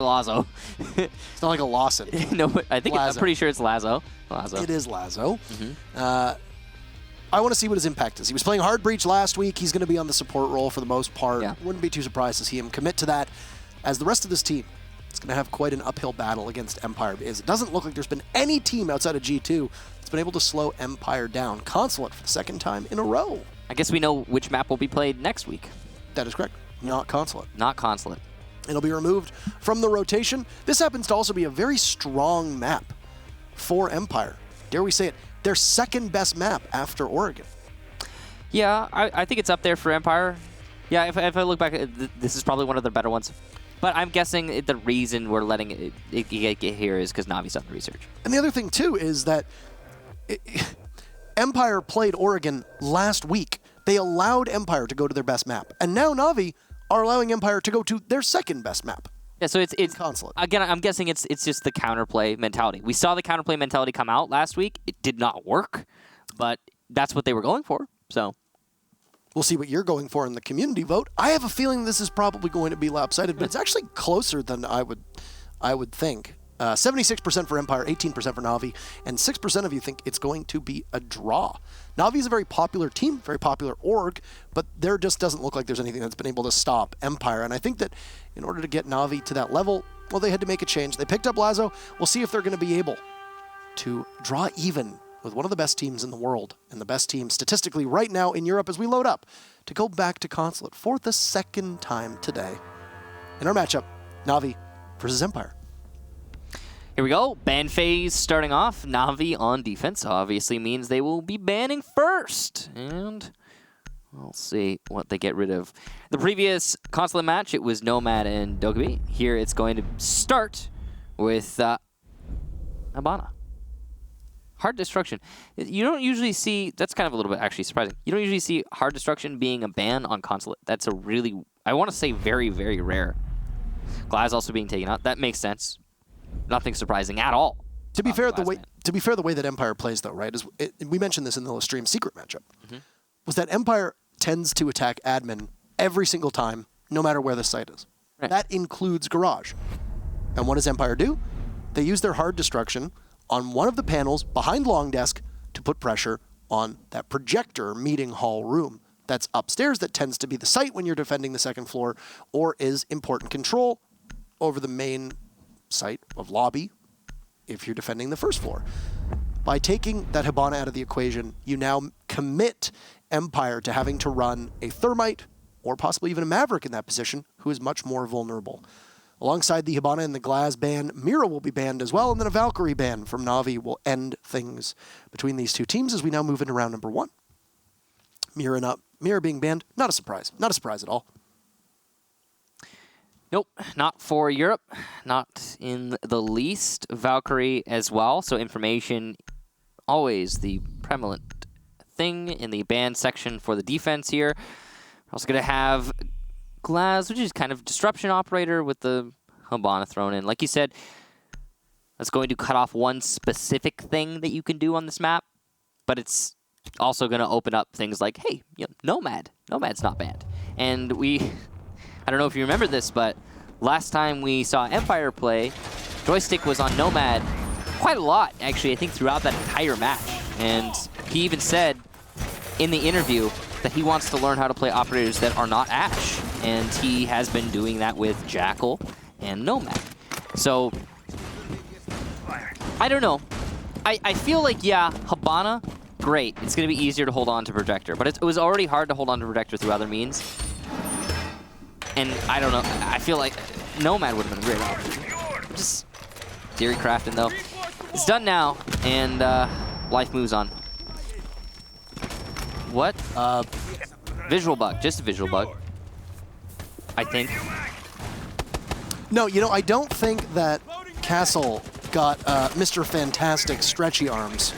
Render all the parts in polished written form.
Lazo. It's not like a Lawson. No, I think I'm pretty sure it's Lazo. It is Lazo. Mm-hmm. I want to see what his impact is. He was playing hard breach last week. He's going to be on the support role for the most part. Yeah. Wouldn't be too surprised to see him commit to that. As the rest of this team, it's going to have quite an uphill battle against Empire. Because it doesn't look like there's been any team outside of G2 that's been able to slow Empire down. Consulate for the second time in a row. I guess we know which map will be played next week. That is correct. Not Consulate. Not Consulate. It'll be removed from the rotation. This happens to also be a very strong map for Empire. Dare we say it, their second best map after Oregon. Yeah, I think it's up there for Empire. Yeah, if I look back, this is probably one of the better ones. But I'm guessing the reason we're letting it get here is because Navi's done the research. And the other thing, too, is that Empire played Oregon last week. They allowed Empire to go to their best map. And now Navi are allowing Empire to go to their second best map. Yeah, so it's Consulate. Again, I'm guessing it's just the counterplay mentality. We saw the counterplay mentality come out last week. It did not work, but that's what they were going for. So we'll see what you're going for in the community vote. I have a feeling this is probably going to be lopsided, but it's actually closer than I would think. 76% for Empire, 18% for Navi, and 6% of you think it's going to be a draw. Navi is a very popular team, very popular org, but there just doesn't look like there's anything that's been able to stop Empire. And I think that in order to get Navi to that level, well, they had to make a change. They picked up Lazo. We'll see if they're going to be able to draw even with one of the best teams in the world and the best team statistically right now in Europe as we load up to go back to Consulate for the second time today. In our matchup, Navi versus Empire. Here we go. Ban phase starting off. Navi on defense obviously means they will be banning first. And we'll see what they get rid of. The previous Consulate match, it was Nomad and Dogaby. Here it's going to start with Habana. Hard Destruction. You don't usually see, that's kind of a little bit actually surprising. You don't usually see Hard Destruction being a ban on Consulate. That's a really, I want to say very, very rare. Glass also being taken out. That makes sense. Nothing surprising at all. To be fair, the way that Empire plays, though, right, is we mentioned this in the stream secret matchup, was that Empire tends to attack admin every single time, no matter where the site is. Right. That includes Garage. And what does Empire do? They use their Hard Destruction on one of the panels behind Long Desk to put pressure on that projector meeting hall room that's upstairs that tends to be the site when you're defending the second floor or is important control over the main site of lobby if you're defending the first floor. By taking that Hibana out of the equation, you now commit Empire to having to run a Thermite or possibly even a Maverick in that position who is much more vulnerable. Alongside the Hibana and the Glaz ban, Mira will be banned as well, and then a Valkyrie ban from Navi will end things between these two teams as we now move into round number 1. Mira being banned, not a surprise. Not a surprise at all. Nope, not for Europe, not in the least. Valkyrie as well, so information, always the prevalent thing in the ban section for the defense here. We're also going to have Glaz, which is kind of disruption operator with the Hibana thrown in. Like you said, that's going to cut off one specific thing that you can do on this map, but it's also going to open up things like, hey, you know, Nomad's not banned. And I don't know if you remember this, but last time we saw Empire play, Joystick was on Nomad quite a lot, actually, I think throughout that entire match. And he even said in the interview that he wants to learn how to play operators that are not Ashe. And he has been doing that with Jackal and Nomad. So, I don't know. I feel like, yeah, Hibana, great. It's going to be easier to hold on to Projector. But it was already hard to hold on to Projector through other means. And I don't know, I feel like Nomad would have been a great option. Just theory crafting though. It's done now, and life moves on. What? Visual bug, just a visual bug. I think. No, you know, I don't think that Castle got Mr. Fantastic stretchy arms.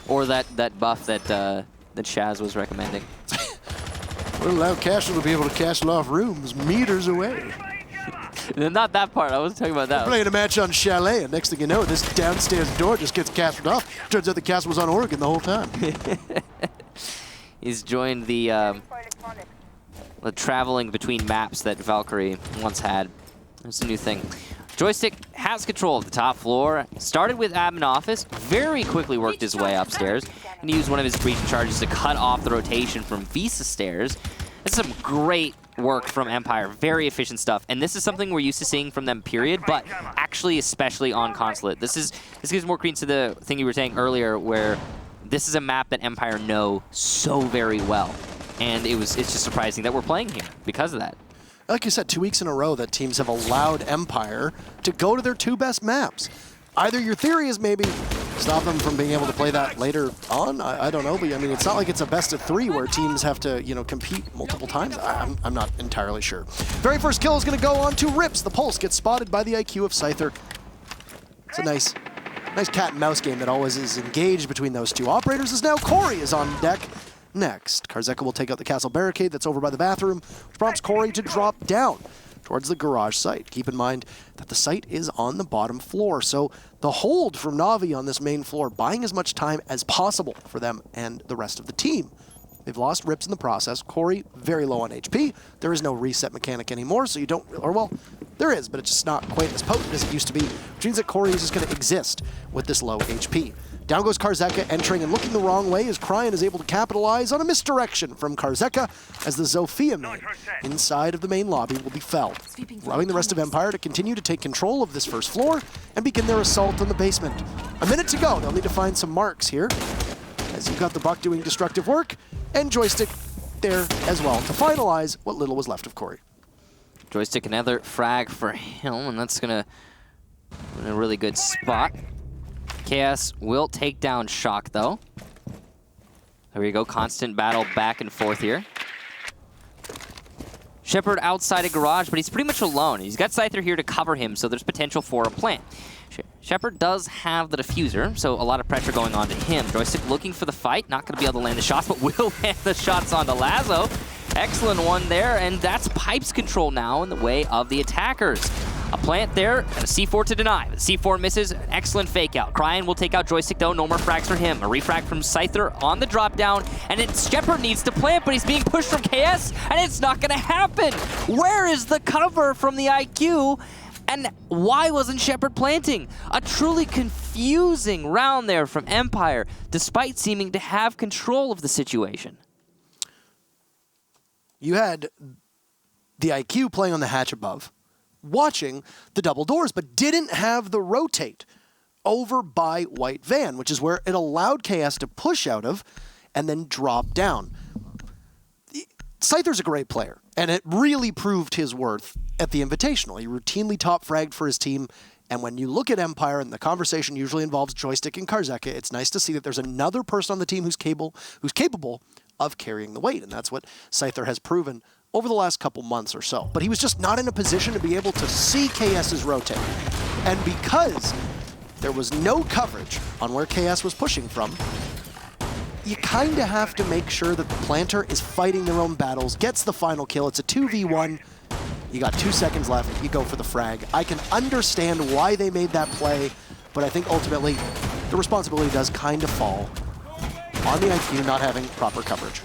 Or that buff that Shaz was recommending. We'll allow Castle to be able to castle off rooms meters away. Not that part. I wasn't talking about that. We're playing a match on Chalet, and next thing you know, this downstairs door just gets castled off. Turns out the castle was on Oregon the whole time. He's joined the traveling between maps that Valkyrie once had. It's a new thing. Joystick has control of the top floor. Started with admin office, very quickly worked his way upstairs, and he used one of his breaching charges to cut off the rotation from Visa stairs. This is some great work from Empire, very efficient stuff, and this is something we're used to seeing from them, period, but actually especially on Consulate. This gives more credence to the thing you were saying earlier, where this is a map that Empire know so very well, and it's just surprising that we're playing here because of that. Like you said, 2 weeks in a row that teams have allowed Empire to go to their 2 best maps. Either your theory is maybe stop them from being able to play that later on. I don't know, but I mean, it's not like it's a best of 3 where teams have to, compete multiple times. I'm not entirely sure. Very first kill is going to go on to Rips. The Pulse gets spotted by the IQ of Scyther. It's a nice cat and mouse game that always is engaged between those 2 operators, as now Corey is on deck. Next, Karzeka will take out the castle barricade that's over by the bathroom, which prompts Corey to drop down towards the garage site. Keep in mind that the site is on the bottom floor, so the hold from Na'Vi on this main floor, buying as much time as possible for them and the rest of the team. They've lost Rips in the process. Corey, very low on HP. There is no reset mechanic anymore, so you don't, or well, there is, but it's just not quite as potent as it used to be, which means that Corey is just going to exist with this low HP. Down goes Karzeka, entering and looking the wrong way as Cryan is able to capitalize on a misdirection from Karzeka as the Zofia main inside of the main lobby will be felled, allowing the rest of Empire to continue to take control of this first floor and begin their assault on the basement. A minute to go. They'll need to find some marks here as you've got the Buck doing destructive work and Joystick there as well to finalize what little was left of Corey. Joystick, another frag for him, and that's gonna in a really good spot. KS will take down Shock, though. There we go, constant battle back and forth here. Shepard outside a garage, but he's pretty much alone. He's got Scyther here to cover him, so there's potential for a plant. Shepard does have the diffuser, so a lot of pressure going on to him. Joystick looking for the fight, not going to be able to land the shots, but will land the shots onto Lazo. Excellent one there, and that's Pipes control now in the way of the attackers. A plant there, and a C4 to deny. The C4 misses, an excellent fake out. Cryan will take out Joystick though, no more frags for him. A refrag from Scyther on the drop down, and Shepard needs to plant, but he's being pushed from KS, and it's not gonna happen. Where is the cover from the IQ? And why wasn't Shepard planting? A truly confusing round there from Empire, despite seeming to have control of the situation. You had the IQ playing on the hatch above, watching the double doors, but didn't have the rotate over by White Van, which is where it allowed KS to push out of and then drop down. Scyther's a great player, and it really proved his worth at the Invitational. He routinely top fragged for his team, and when you look at Empire, and the conversation usually involves Joystick and Karzeka, it's nice to see that there's another person on the team who's capable of carrying the weight, and that's what Scyther has proven over the last couple months or so. But he was just not in a position to be able to see KS's rotate. And because there was no coverage on where KS was pushing from, you kind of have to make sure that the planter is fighting their own battles, gets the final kill. It's a 2v1. You got 2 seconds left. You go for the frag. I can understand why they made that play, but I think ultimately the responsibility does kind of fall on the IQ not having proper coverage.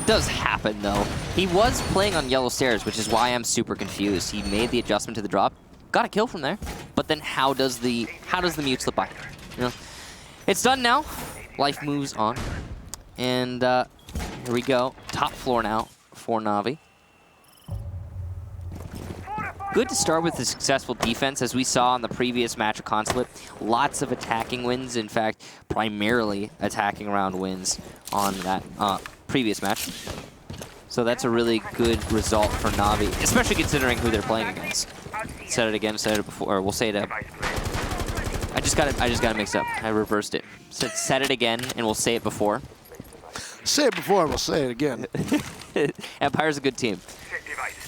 Does happen though. He was playing on yellow stairs, which is why I'm super confused. He made the adjustment to the drop, got a kill from there, but then how does the mute slip by? It's done now. Life moves on, and here we go. Top floor now for Na'Vi. Good to start with a successful defense, as we saw in the previous match of Consulate. Lots of attacking wins, in fact, primarily attacking round wins on that previous match. So that's a really good result for Na'Vi, especially considering who they're playing against. Said it again, said it before, or we'll say it. I just got it mixed up. I reversed it. Said it again, and we'll say it before. Say it before, we'll say it again. Empire's a good team.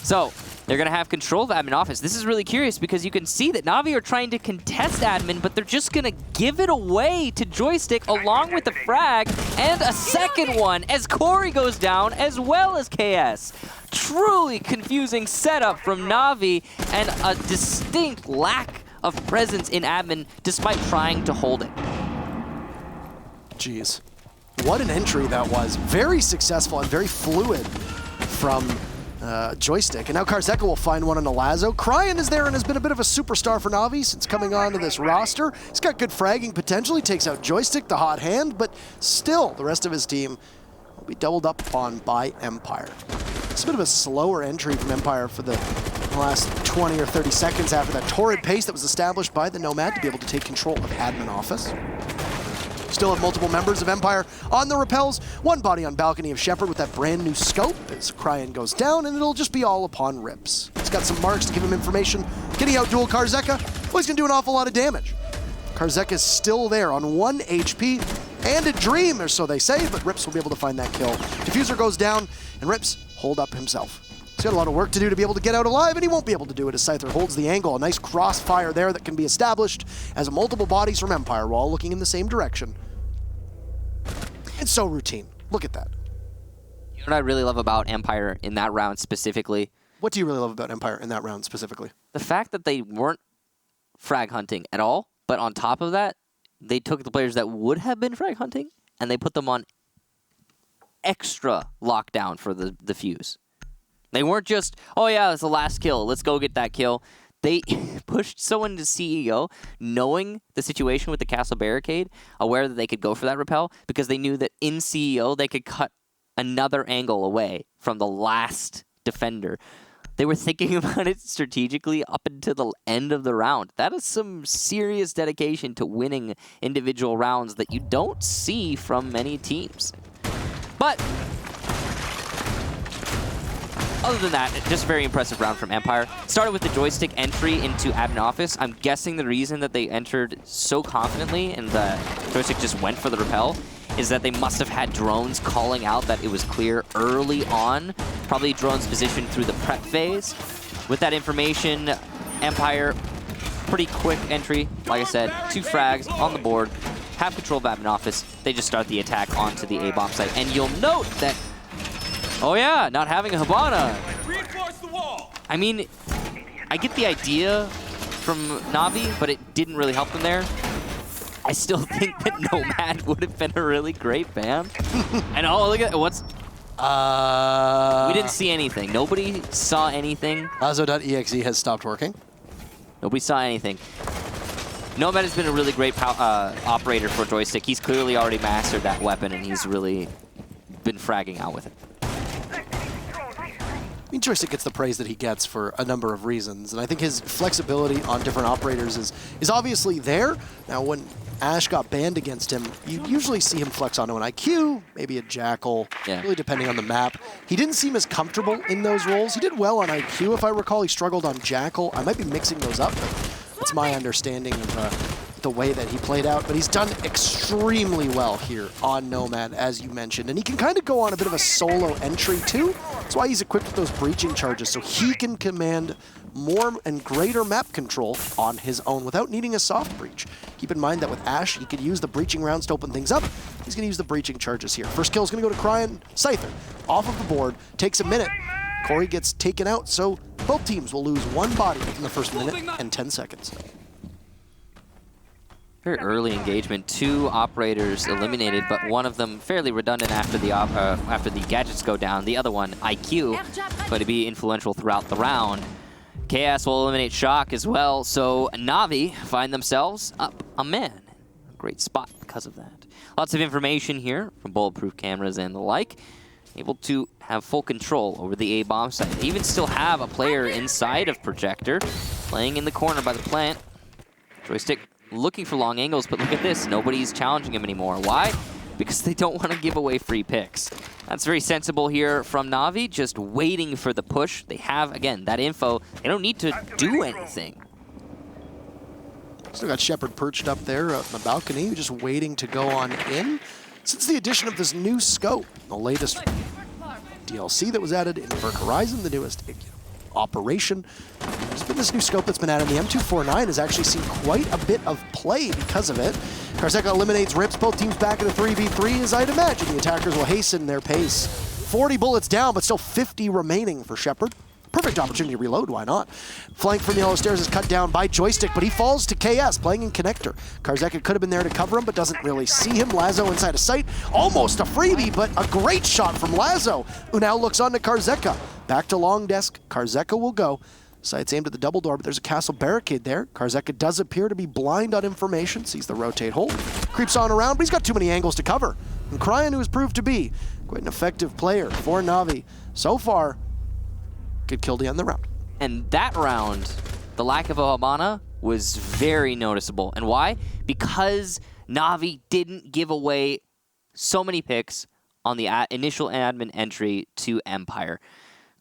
So they're going to have control of admin office. This is really curious because you can see that Na'Vi are trying to contest admin, but they're just going to give it away to Joystick along with the frag and a second one as Corey goes down as well as KS. Truly confusing setup from Na'Vi and a distinct lack of presence in admin despite trying to hold it. Jeez. What an entry that was. Very successful and very fluid from Joystick. And now Karzeka will find one on the Lazo. Cryan is there and has been a bit of a superstar for Na'Vi since coming onto this roster. He's got good fragging potential. He takes out Joystick, the hot hand, but still, the rest of his team will be doubled up on by Empire. It's a bit of a slower entry from Empire for the last 20 or 30 seconds after that torrid pace that was established by the Nomad to be able to take control of admin office. Still have multiple members of Empire on the rappels. One body on balcony of Shepard with that brand new scope as Cryan goes down, and it'll just be all upon rips. He's got some marks to give him information. Can he outduel Karzeka? Well, he's gonna do an awful lot of damage. Karzeka is still there on 1 HP and a dream, or so they say, but Rips will be able to find that kill. Diffuser goes down, and Rips hold up himself. He's got a lot of work to do to be able to get out alive, and he won't be able to do it as Scyther holds the angle. A nice crossfire there that can be established as multiple bodies from Empire are all looking in the same direction. It's so routine. Look at that. You know what I really love about Empire in that round specifically? What do you really love about Empire in that round specifically? The fact that they weren't frag hunting at all, but on top of that, they took the players that would have been frag hunting, and they put them on extra lockdown for the fuse. They weren't just, oh yeah, it's the last kill, let's go get that kill. They pushed someone to CEO, knowing the situation with the castle barricade, aware that they could go for that rappel, because they knew that in CEO they could cut another angle away from the last defender. They were thinking about it strategically up until the end of the round. That is some serious dedication to winning individual rounds that you don't see from many teams. But other than that, just a very impressive round from Empire. Started with the Joystick entry into admin office. I'm guessing the reason that they entered so confidently and the Joystick just went for the rappel is that they must have had drones calling out that it was clear early on. Probably drones positioned through the prep phase. With that information, Empire, pretty quick entry. Like I said, 2 frags on the board, have control of admin office. They just start the attack onto the A-bomb site. And you'll note that, oh yeah, not having a Hibana. I mean, I get the idea from Na'Vi, but it didn't really help them there. I still think that Nomad would have been a really great ban. And oh, look at what's... we didn't see anything. Nobody saw anything. Lazo.exe has stopped working. Nobody saw anything. Nomad has been a really great operator for Joystick. He's clearly already mastered that weapon, and he's really been fragging out with it. I mean, Joystick gets the praise that he gets for a number of reasons, and I think his flexibility on different operators is obviously there. Now, when Ash got banned against him, you usually see him flex onto an IQ, maybe a Jackal, really depending on the map. He didn't seem as comfortable in those roles. He did well on IQ, if I recall. He struggled on Jackal. I might be mixing those up, but that's my understanding of the way that he played out, but he's done extremely well here on Nomad, as you mentioned, and he can kind of go on a bit of a solo entry too. That's why he's equipped with those breaching charges, so he can command more and greater map control on his own without needing a soft breach. Keep in mind that with Ash, he could use the breaching rounds to open things up. He's going to use the breaching charges here. First kill is going to go to Cryan. Scyther off of the board, takes a minute. Corey gets taken out, so both teams will lose 1 body within the first minute and 10 seconds. Very early engagement. 2 operators eliminated, but one of them fairly redundant after the gadgets go down. The other one, IQ, going to be influential throughout the round. Chaos will eliminate Shock as well, so Na'Vi find themselves up a man. A great spot because of that. Lots of information here from bulletproof cameras and the like. Able to have full control over the A-bomb site. They even still have a player inside of Projector, playing in the corner by the plant. Joystick looking for long angles, but look at this. Nobody's challenging him anymore. Why? Because they don't want to give away free picks. That's very sensible here from Na'Vi, just waiting for the push. They have, again, that info. They don't need to do anything. Still got Shepard perched up there on the balcony, just waiting to go on in. Since the addition of this new scope, the latest DLC that was added in Berk Horizon, the newest operation, there's been this new scope that's been added. The M249 has actually seen quite a bit of play because of it. Karzeka eliminates Rips, both teams back in a 3v3, as I'd imagine the attackers will hasten their pace. 40 bullets down, but still 50 remaining for Shepard. Perfect opportunity to reload, why not? Flank from Yellow Stairs is cut down by Joystick, but he falls to KS, playing in Connector. Karzeka could have been there to cover him, but doesn't really see him. Lazo inside of sight, almost a freebie, but a great shot from Lazo, who now looks on to Karzeka. Back to long desk. Karzeka will go. Sights aimed at the double door, but there's a castle barricade there. Karzeka does appear to be blind on information. Sees the rotate hold. Creeps on around, but he's got too many angles to cover. And Cryan, who has proved to be quite an effective player for Na'Vi so far, could kill to end the round. And that round, the lack of a Habana was very noticeable. And why? Because Na'Vi didn't give away so many picks on the initial admin entry to Empire.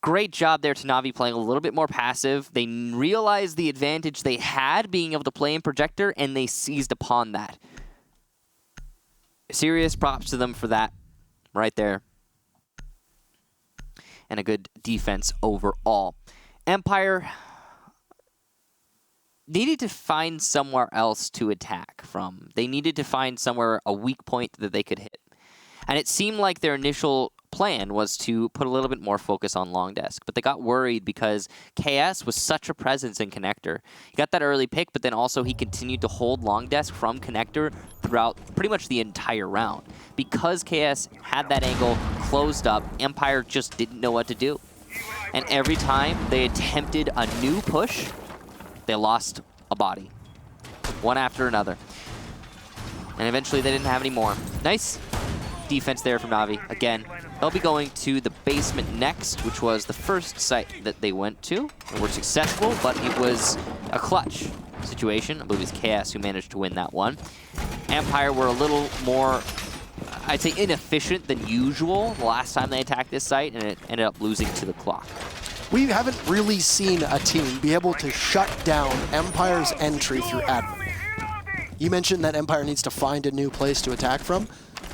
Great job there to Na'Vi playing a little bit more passive. They realized the advantage they had being able to play in Projector, and they seized upon that. Serious props to them for that right there. And a good defense overall. Empire needed to find somewhere else to attack from. They needed to find somewhere, a weak point that they could hit. And it seemed like their initial plan was to put a little bit more focus on long desk, but they got worried because KS was such a presence in connector. He got that early pick, but then also he continued to hold long desk from connector throughout pretty much the entire round. Because KS had that angle closed up, Empire just didn't know what to do. And every time they attempted a new push, they lost a body, one after another. And eventually they didn't have any more. Nice defense there from Na'Vi. Again, they'll be going to the basement next, which was the first site that they went to. They were successful, but it was a clutch situation. I believe it was KS who managed to win that one. Empire were a little more, I'd say, inefficient than usual the last time they attacked this site, and it ended up losing to the clock. We haven't really seen a team be able to shut down Empire's entry through admin. You mentioned that Empire needs to find a new place to attack from.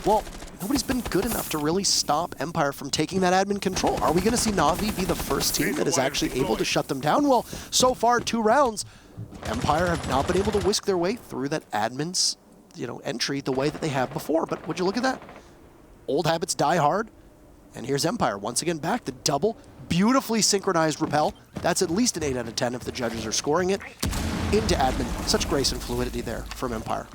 Well, nobody's been good enough to really stop Empire from taking that admin control. Are we going to see Na'Vi be the first team that is actually able to shut them down? Well, so far, 2 rounds, Empire have not been able to whisk their way through that admin's, entry the way that they have before. But would you look at that? Old habits die hard. And here's Empire once again back. The double, beautifully synchronized repel. That's at least an 8 out of 10 if the judges are scoring it. Into admin. Such grace and fluidity there from Empire.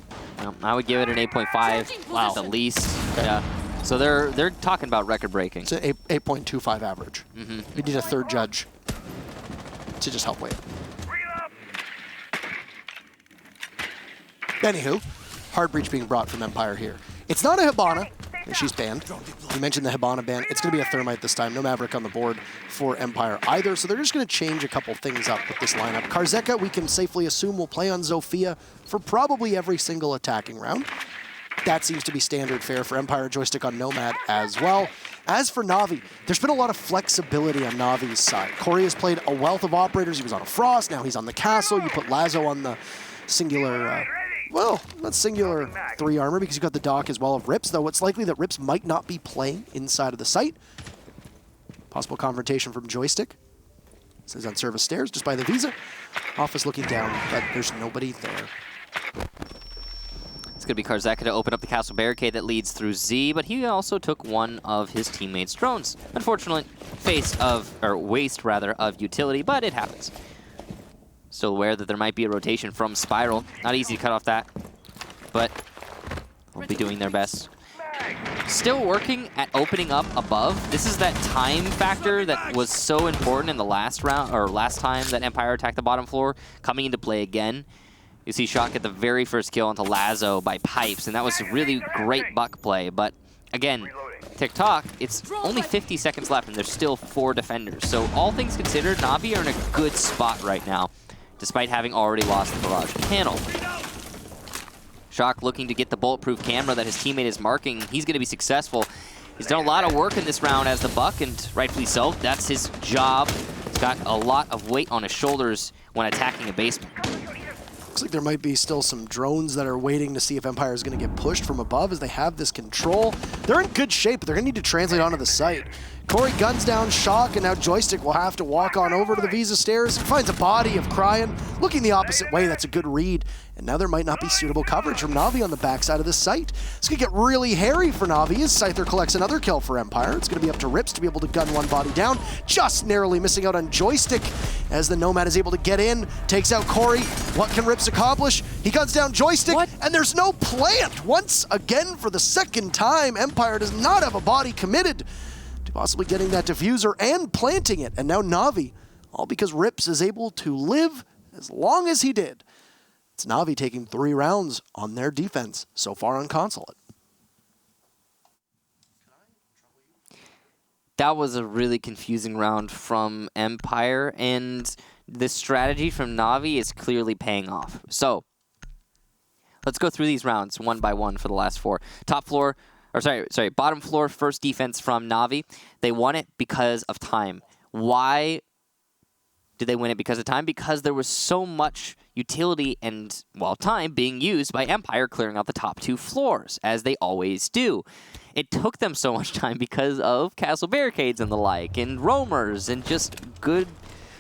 I would give it an 8.5 at the least. Okay. Yeah. So they're talking about record breaking. It's an 8.25 average. We need a third judge to just help weight. Anywho, hard breach being brought from Empire here. It's not a Hibana. She's banned. You mentioned the Hibana ban. It's going to be a Thermite this time. No Maverick on the board for Empire either. So they're just going to change a couple things up with this lineup. Karzeka, we can safely assume, will play on Zofia for probably every single attacking round. That seems to be standard fare for Empire. Joystick on Nomad as well. As for Na'Vi, there's been a lot of flexibility on Navi's side. Corey has played a wealth of operators. He was on a Frost. Now he's on the Castle. You put Lazo on the singular... well, not singular 3 armor because you've got the dock as well of Rips, though it's likely that Rips might not be playing inside of the site. Possible confrontation from Joystick. Says on service stairs just by the Visa. Office looking down, but there's nobody there. It's going to be Karzeka to open up the castle barricade that leads through Z, but he also took one of his teammates' drones. Unfortunately, waste of utility, but it happens. Still aware that there might be a rotation from Spiral. Not easy to cut off that, but we'll be doing their best. Still working at opening up above. This is that time factor that was so important in the last round, or last time that Empire attacked the bottom floor, coming into play again. You see Shock get the very first kill onto Lazo by Pipes, and that was a really great buck play. But again, TikTok, it's only 50 seconds left, and there's still 4 defenders. So all things considered, Na'Vi are in a good spot right now, despite having already lost the barrage panel. Shock looking to get the bulletproof camera that his teammate is marking. He's going to be successful. He's done a lot of work in this round as the Buck, and rightfully so. That's his job. He's got a lot of weight on his shoulders when attacking a basement. Looks like there might be still some drones that are waiting to see if Empire is going to get pushed from above as they have this control. They're in good shape, but they're going to need to translate onto the site. Corey guns down Shock, and now Joystick will have to walk on over to the Visa stairs. Finds a body of Cryan, looking the opposite way. That's a good read. And now there might not be suitable coverage from Na'Vi on the backside of the site. It's going to get really hairy for Na'Vi as Scyther collects another kill for Empire. It's going to be up to Rips to be able to gun one body down, just narrowly missing out on Joystick as the Nomad is able to get in, takes out Corey. What can Rips accomplish? He guns down Joystick, and there's no plant. Once again, for the second time, Empire does not have a body committed. possibly getting that diffuser and planting it. And now Na'Vi, all because Rips is able to live as long as he did. It's Na'Vi taking 3 rounds on their defense so far on Consulate. That was a really confusing round from Empire, and the strategy from Na'Vi is clearly paying off. So, let's go through these rounds one by one for the last 4. Bottom floor, first defense from Na'Vi. They won it because of time. Why did they win it because of time? Because there was so much utility and, well, time being used by Empire clearing out the top 2 floors, as they always do. It took them so much time because of castle barricades and the like, and roamers, and just good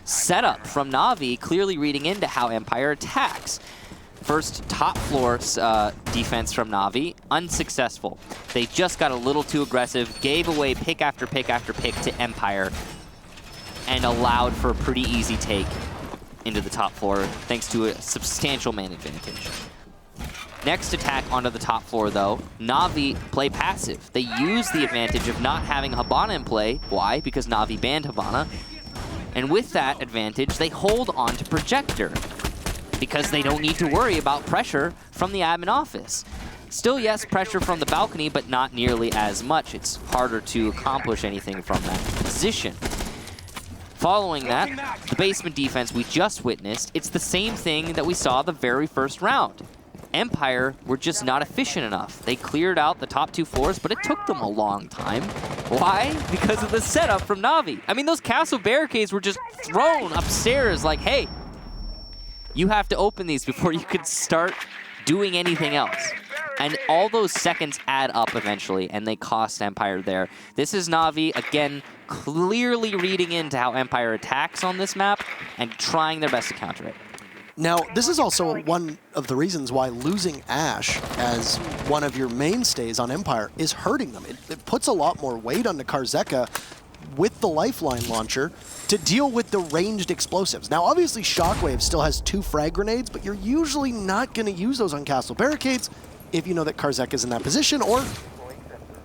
setup from Na'Vi, clearly reading into how Empire attacks. First top floor defense from Na'Vi, unsuccessful. They just got a little too aggressive, gave away pick after pick after pick to Empire, and allowed for a pretty easy take into the top floor, thanks to a substantial man advantage. Next attack onto the top floor, though, Na'Vi play passive. They use the advantage of not having Hibana in play. Why? Because Na'Vi banned Hibana. And with that advantage, they hold on to Projector, because they don't need to worry about pressure from the admin office. Still, yes, pressure from the balcony, but not nearly as much. It's harder to accomplish anything from that position. Following that, the basement defense we just witnessed, it's the same thing that we saw the very first round. Empire were just not efficient enough. They cleared out the top 2 floors, but it took them a long time. Why? Because of the setup from Na'Vi. I mean, those castle barricades were just thrown upstairs like, hey, you have to open these before you can start doing anything else. And all those seconds add up eventually, and they cost Empire there. This is Na'Vi, again, clearly reading into how Empire attacks on this map and trying their best to counter it. Now, this is also one of the reasons why losing Ashe as one of your mainstays on Empire is hurting them. It puts a lot more weight onto Karzeka with the Lifeline launcher to deal with the ranged explosives. Now, obviously, Shockwave still has 2 frag grenades, but you're usually not going to use those on castle barricades if you know that Karzeka is in that position, or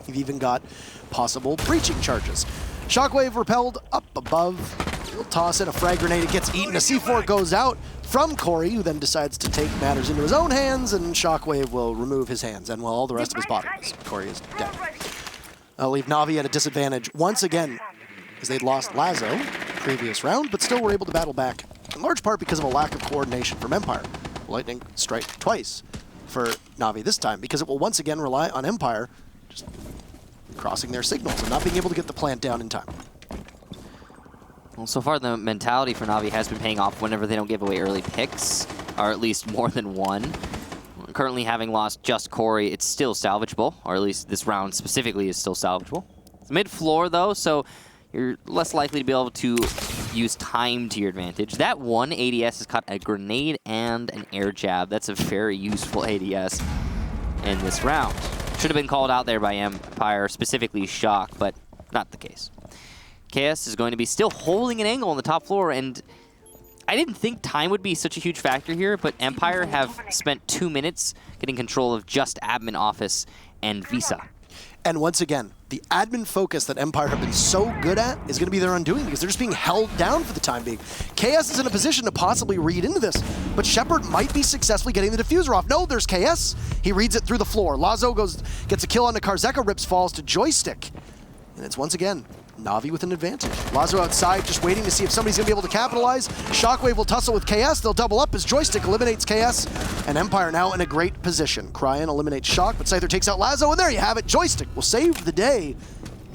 you've even got possible breaching charges. Shockwave repelled up above. He'll toss in a frag grenade. It gets eaten. A C4 goes out from Corey, who then decides to take matters into his own hands, and Shockwave will remove his hands, and well, all the rest of his body is. Corey is dead. I'll leave Na'Vi at a disadvantage once again, as they'd lost Lazo previous round, but still were able to battle back, in large part because of a lack of coordination from Empire. Lightning strike twice for Na'Vi this time, because it will once again rely on Empire just crossing their signals and not being able to get the plant down in time. Well, so far the mentality for Na'Vi has been paying off whenever they don't give away early picks, or at least more than one. Currently having lost just Corey, it's still salvageable, or at least this round specifically is still salvageable. It's mid-floor though, so you're less likely to be able to use time to your advantage. That one ADS has caught a grenade and an air jab. That's a very useful ADS in this round. Should have been called out there by Empire, specifically Shock, but not the case. KS is going to be still holding an angle on the top floor, and I didn't think time would be such a huge factor here, but Empire have spent 2 minutes getting control of just admin office and Visa. And once again, the admin focus that Empire have been so good at is going to be their undoing, because they're just being held down for the time being. KS is in a position to possibly read into this, but Shepard might be successfully getting the diffuser off. No, there's KS. He reads it through the floor. Lazo gets a kill onto Karzeka, Rips falls to Joystick. And it's once again Na'Vi with an advantage. Lazo outside, just waiting to see if somebody's going to be able to capitalize. Shockwave will tussle with KS. They'll double up as Joystick eliminates KS. And Empire now in a great position. Cryan eliminates Shock, but Scyther takes out Lazo, and there you have it. Joystick will save the day.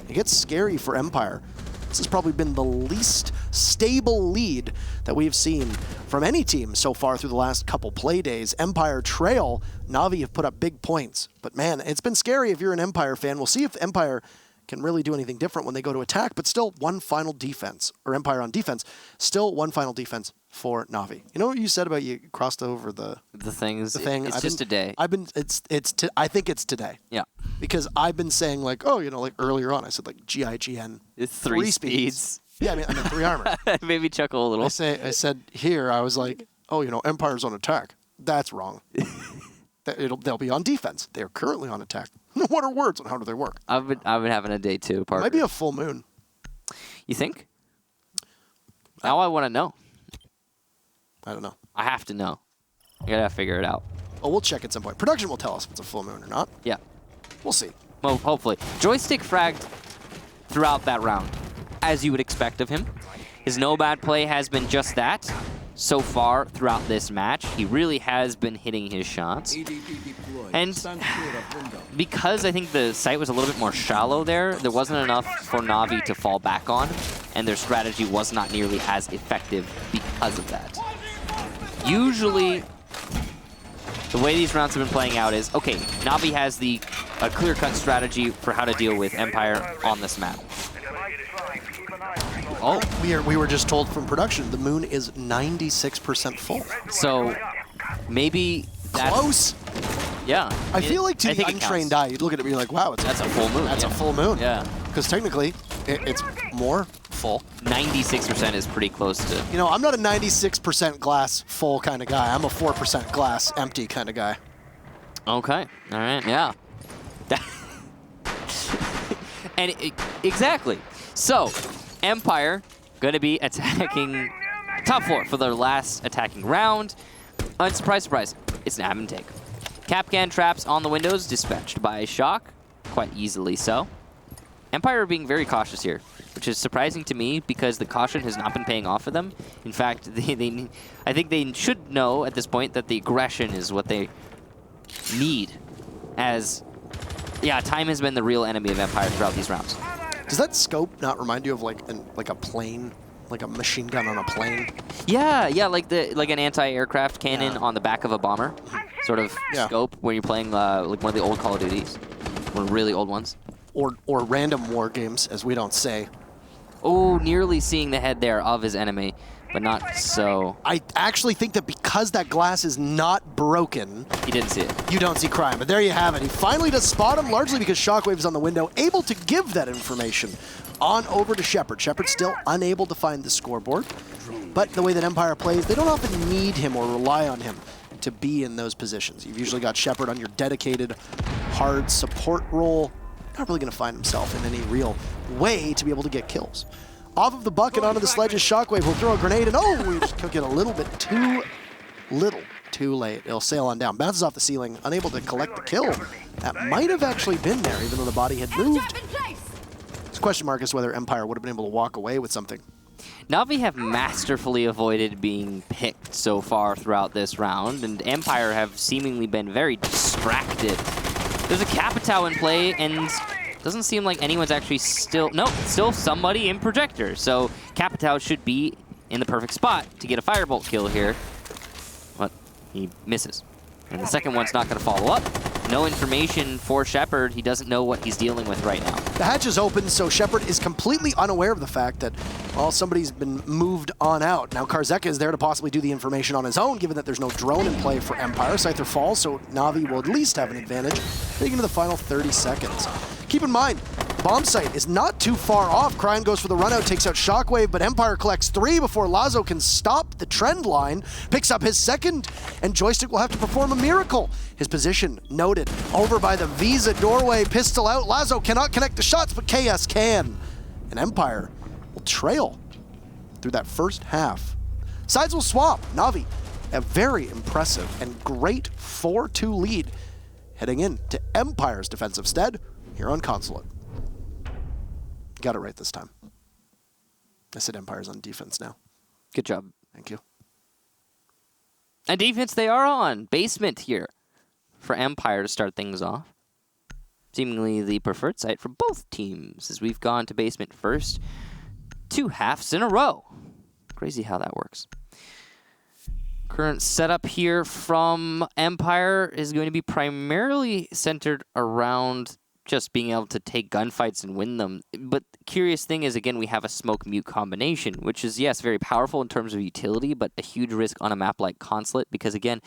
It gets scary for Empire. This has probably been the least stable lead that we've seen from any team so far through the last couple play days. Empire trail. Na'Vi have put up big points. But man, it's been scary if you're an Empire fan. We'll see if Empire can really do anything different when they go to attack, but still one final defense, or Empire on defense, still one final defense for Na'Vi. You know what you said about you crossed over the things? The thing. It's just today. I think it's today. Yeah. Because I've been saying like, oh, you know, like earlier on, I said like GIGN. It's 3 speeds. Yeah, I mean 3 armor. Maybe chuckle a little. I said here, I was like, oh, you know, Empire's on attack. That's wrong. They'll be on defense. They're currently on attack. What are words and how do they work? I've been having a day too, Parker. Might be a full moon. You think? Now I want to know. I don't know. I have to know. I gotta figure it out. Oh, we'll check at some point. Production will tell us if it's a full moon or not. Yeah. We'll see. Well, hopefully. Joystick fragged throughout that round, as you would expect of him. His no bad play has been just that. So far throughout this match, he really has been hitting his shots. And because I think the site was a little bit more shallow there wasn't enough for Na'Vi to fall back on, and their strategy was not nearly as effective because of that. Usually, the way these rounds have been playing out is, okay, Na'Vi has a clear-cut strategy for how to deal with Empire on this map. Oh, we were just told from production the moon is 96% full. So maybe that's close. Yeah. I feel like to the untrained eye, you'd look at it and be like, wow, that's a full moon. That's a full moon. Yeah. Because technically, it's more full. 96% is pretty close to. You know, I'm not a 96% glass full kind of guy. I'm a 4% glass empty kind of guy. Okay. All right. Yeah. And exactly. So, Empire going to be attacking top 4 for their last attacking round. And surprise, surprise, it's an ab and take. Capcan traps on the windows dispatched by Shock, quite easily so. Empire are being very cautious here, which is surprising to me because the caution has not been paying off for them. In fact, I think they should know at this point that the aggression is what they need, as, yeah, time has been the real enemy of Empire throughout these rounds. Does that scope not remind you of like a plane, like a machine gun on a plane? Yeah, like an anti-aircraft cannon on the back of a bomber, sort of scope when you're playing like one of the old Call of Duties, one of the really old ones. Or random war games, as we don't say. Oh, nearly seeing the head there of his enemy, but not so. I actually think that because that glass is not broken, he didn't see it. You don't see crime, but there you have it. He finally does spot him, largely because Shockwave is on the window, able to give that information on over to Shepard. Shepard still unable to find the scoreboard, but the way that Empire plays, they don't often need him or rely on him to be in those positions. You've usually got Shepard on your dedicated, hard support role. Not really going to find himself in any real way to be able to get kills. Off of the bucket onto the sledge is Shockwave. He'll throw a grenade, and oh, we just took it a little bit too late. It'll sail on down. Bounces off the ceiling, unable to collect the kill. That might have actually been there, even though the body had moved. It's a question mark as to whether Empire would have been able to walk away with something. Na'Vi have masterfully avoided being picked so far throughout this round, and Empire have seemingly been very distracted. There's a Capitao in play, and doesn't seem like anyone's actually still somebody in Projector. So Capitao should be in the perfect spot to get a Firebolt kill here, but he misses. And the second one's not going to follow up. No information for Shepard. He doesn't know what he's dealing with right now. The hatch is open, so Shepard is completely unaware of the fact that, well, somebody's been moved on out. Now Karzeka is there to possibly do the information on his own, given that there's no drone in play for Empire. Scyther falls, so Na'Vi will at least have an advantage heading into the final 30 seconds. Keep in mind, bomb site is not too far off. Cryan goes for the run out, takes out Shockwave, but Empire collects 3 before Lazo can stop the trend line, picks up his second, and Joystick will have to perform a miracle. His position noted over by the Visa doorway, pistol out. Lazo cannot connect the shots, but KS can. And Empire will trail through that first half. Sides will swap. Na'Vi, a very impressive and great 4-2 lead heading in to Empire's defensive stead here on Consulate. Got it right this time. I said Empire's on defense now. Good job. Thank you. And defense they are on. Basement here for Empire to start things off. Seemingly the preferred site for both teams, as we've gone to basement first 2 halves in a row. Crazy how that works. Current setup here from Empire is going to be primarily centered around just being able to take gunfights and win them. But the curious thing is, again, we have a smoke-mute combination, which is, yes, very powerful in terms of utility, but a huge risk on a map like Consulate, because, again,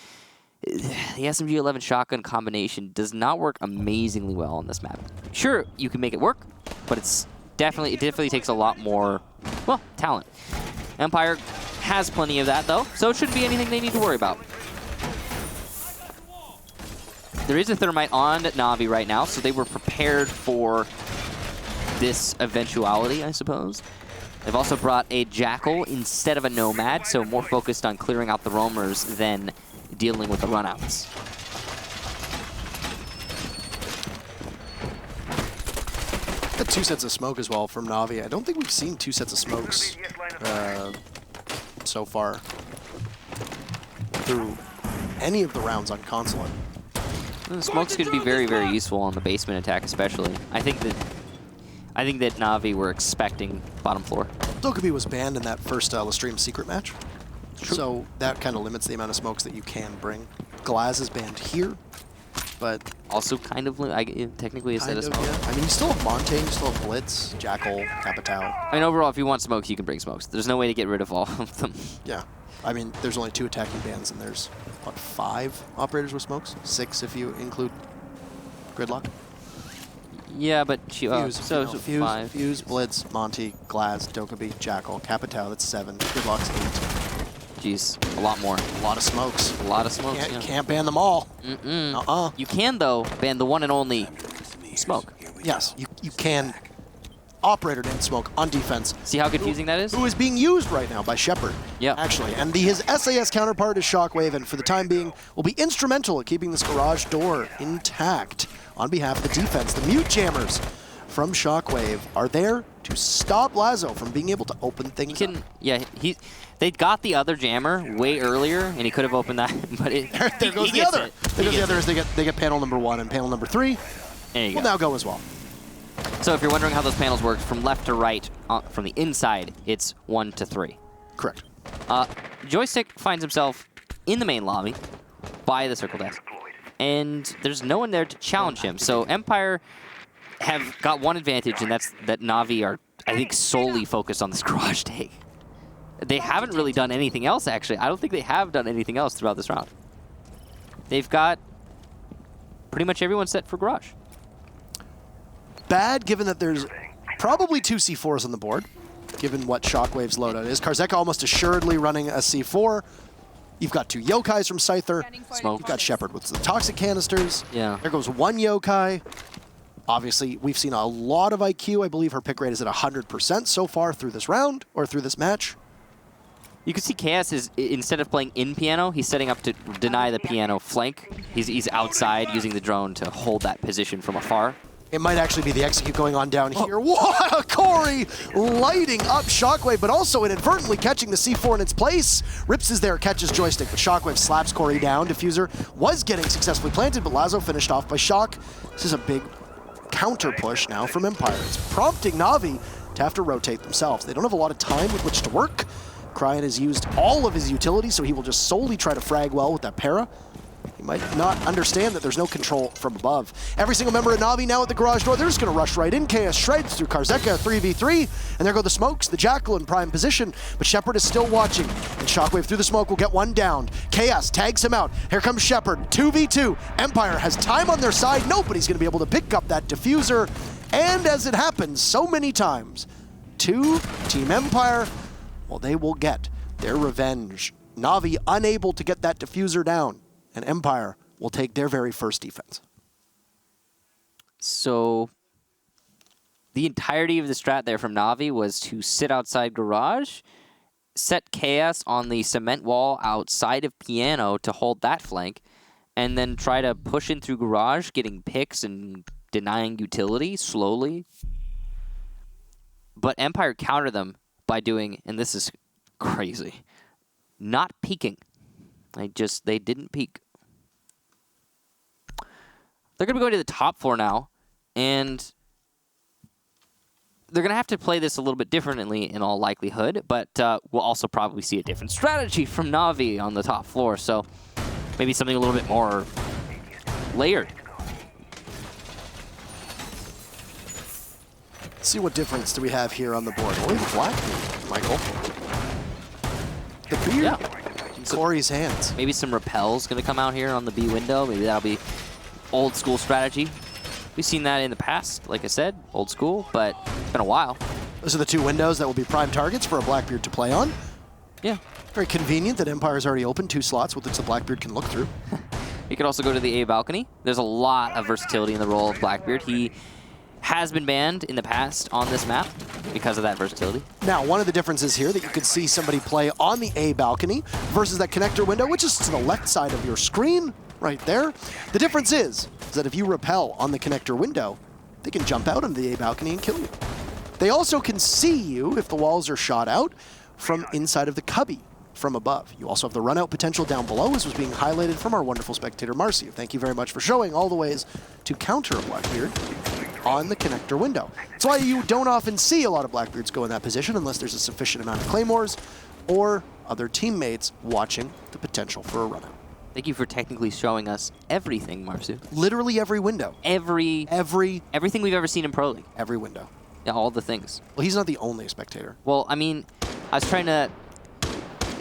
the SMG-11 shotgun combination does not work amazingly well on this map. Sure, you can make it work, but it definitely takes a lot more, well, talent. Empire has plenty of that, though, so it shouldn't be anything they need to worry about. there is a Thermite on Na'Vi right now, so they were prepared for this eventuality, I suppose. They've also brought a Jackal instead of a Nomad, so more focused on clearing out the roamers than dealing with the runouts. The 2 sets of smoke as well from Na'Vi. I don't think we've seen 2 sets of smokes so far through any of the rounds on Consulate. The smokes could be very, very useful on the basement attack, especially. I think that Na'Vi were expecting bottom floor. Dokkaebi was banned in that first Lestream secret match, so that kind of limits the amount of smokes that you can bring. Glaz is banned here, but also kind of technically a set of smoke. Yeah. I mean, you still have Montagne, you still have Blitz, Jackal, Capitao. I mean, overall, if you want smokes, you can bring smokes. There's no way to get rid of all of them. Yeah. I mean, there's only 2 attacking bans, and there's, what, 5 operators with smokes? 6 if you include Gridlock? Yeah, but Fuse, so 5. Fuse, Blitz, Monty, Glaz, Dokkaebi, Jackal, Capitao, that's 7. Gridlock's 8. Jeez, a lot more. A lot of smokes. A lot of smokes, Can't ban them all. You can, though, ban the one and only Smoke. Yes, you can. Operator named Smoke on defense. See how confusing that is? Who is being used right now by Shepard, actually. And his SAS counterpart is Shockwave, and for the time being will be instrumental at keeping this garage door intact on behalf of the defense. The mute jammers from Shockwave are there to stop Lazo from being able to open things up. Yeah, they got the other jammer way earlier, and he could have opened that, but there goes the other. There goes the other as they get panel number 1, and panel number 3 will now go as well. So if you're wondering how those panels work, from left to right, from the inside, it's 1 to 3. Correct. Joystick finds himself in the main lobby by the circle desk, and there's no one there to challenge him. So Empire have got one advantage, and that's that Na'Vi are, I think, solely focused on this garage take. They haven't really done anything else, actually. I don't think they have done anything else throughout this round. They've got pretty much everyone set for garage. Bad, given that there's probably 2 C4s on the board, given what Shockwave's loadout is. Karzeka almost assuredly running a C4. You've got 2 Yokais from Scyther. Smoke. You've got Shepard with the toxic canisters. Yeah. There goes 1 Yokai. Obviously, we've seen a lot of IQ. I believe her pick rate is at 100% so far through this round, or through this match. You can see Chaos is, instead of playing in piano, he's setting up to deny the piano flank. He's outside using the drone to hold that position from afar. It might actually be the execute going on down here. What a Corey lighting up Shockwave, but also inadvertently catching the C4 in its place. Rips is there, catches Joystick, but Shockwave slaps Corey down. Diffuser was getting successfully planted, but Lazo finished off by Shock. This is a big counter push now from Empire. It's prompting Na'Vi to have to rotate themselves. They don't have a lot of time with which to work. Cryan has used all of his utility, so he will just solely try to frag well with that para. He might not understand that there's no control from above. Every single member of Na'Vi now at the garage door. They're just going to rush right in. Chaos shreds through Karzeka, 3v3. And there go the smokes, the Jackal in prime position. But Shepard is still watching. And Shockwave through the smoke will get one down. Chaos tags him out. Here comes Shepard, 2v2. Empire has time on their side. Nobody's going to be able to pick up that diffuser. And as it happens so many times, to Team Empire, well, they will get their revenge. Na'Vi unable to get that diffuser down. And Empire will take their very first defense. So the entirety of the strat there from Na'Vi was to sit outside garage, set Chaos on the cement wall outside of piano to hold that flank, and then try to push in through garage, getting picks and denying utility slowly. But Empire countered them by doing, and this is crazy, not peeking. They didn't peek. They're going to be going to the top floor now, and they're going to have to play this a little bit differently in all likelihood, but we'll also probably see a different strategy from Na'Vi on the top floor, so maybe something a little bit more layered. Let's see what difference do we have here on the board. Only the black, Michael. The beard. Yeah. Corey's hands. Maybe some repels going to come out here on the B window. Maybe that'll be old school strategy. We've seen that in the past, like I said, old school, but it's been a while. Those are the 2 windows that will be prime targets for a Blackbeard to play on. Yeah. Very convenient that Empire's already opened 2 slots with which the Blackbeard can look through. He could also go to the A balcony. There's a lot of versatility in the role of Blackbeard. He has been banned in the past on this map because of that versatility. Now, one of the differences here that you could see somebody play on the A balcony versus that connector window, which is to the left side of your screen, right there. The difference is that if you repel on the connector window, they can jump out into the A balcony and kill you. They also can see you if the walls are shot out from inside of the cubby from above. You also have the run-out potential down below, as was being highlighted from our wonderful spectator, Marcy. Thank you very much for showing all the ways to counter a Blackbeard on the connector window. That's why you don't often see a lot of Blackbeards go in that position unless there's a sufficient amount of claymores or other teammates watching the potential for a run-out. Thank you for technically showing us everything, Marsu. Literally every window. Everything we've ever seen in Pro League. Every window. Yeah, all the things. Well, he's not the only spectator. Well, I mean, I was trying to...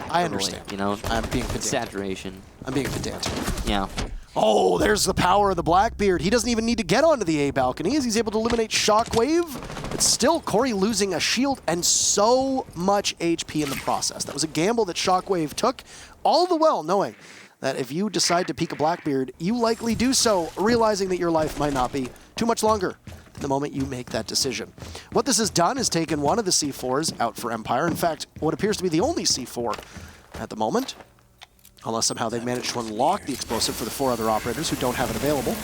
I understand. You know? I'm being pedantic. Exaggeration. I'm being pedantic. Yeah. Oh, there's the power of the Blackbeard. He doesn't even need to get onto the A balcony as he's able to eliminate Shockwave. But still, Corey losing a shield and so much HP in the process. That was a gamble that Shockwave took, all the while knowing that if you decide to peek a Blackbeard, you likely do so, realizing that your life might not be too much longer the moment you make that decision. What this has done is taken one of the C4s out for Empire. In fact, what appears to be the only C4 at the moment, unless somehow they've managed to unlock the explosive for the 4 other operators who don't have it available.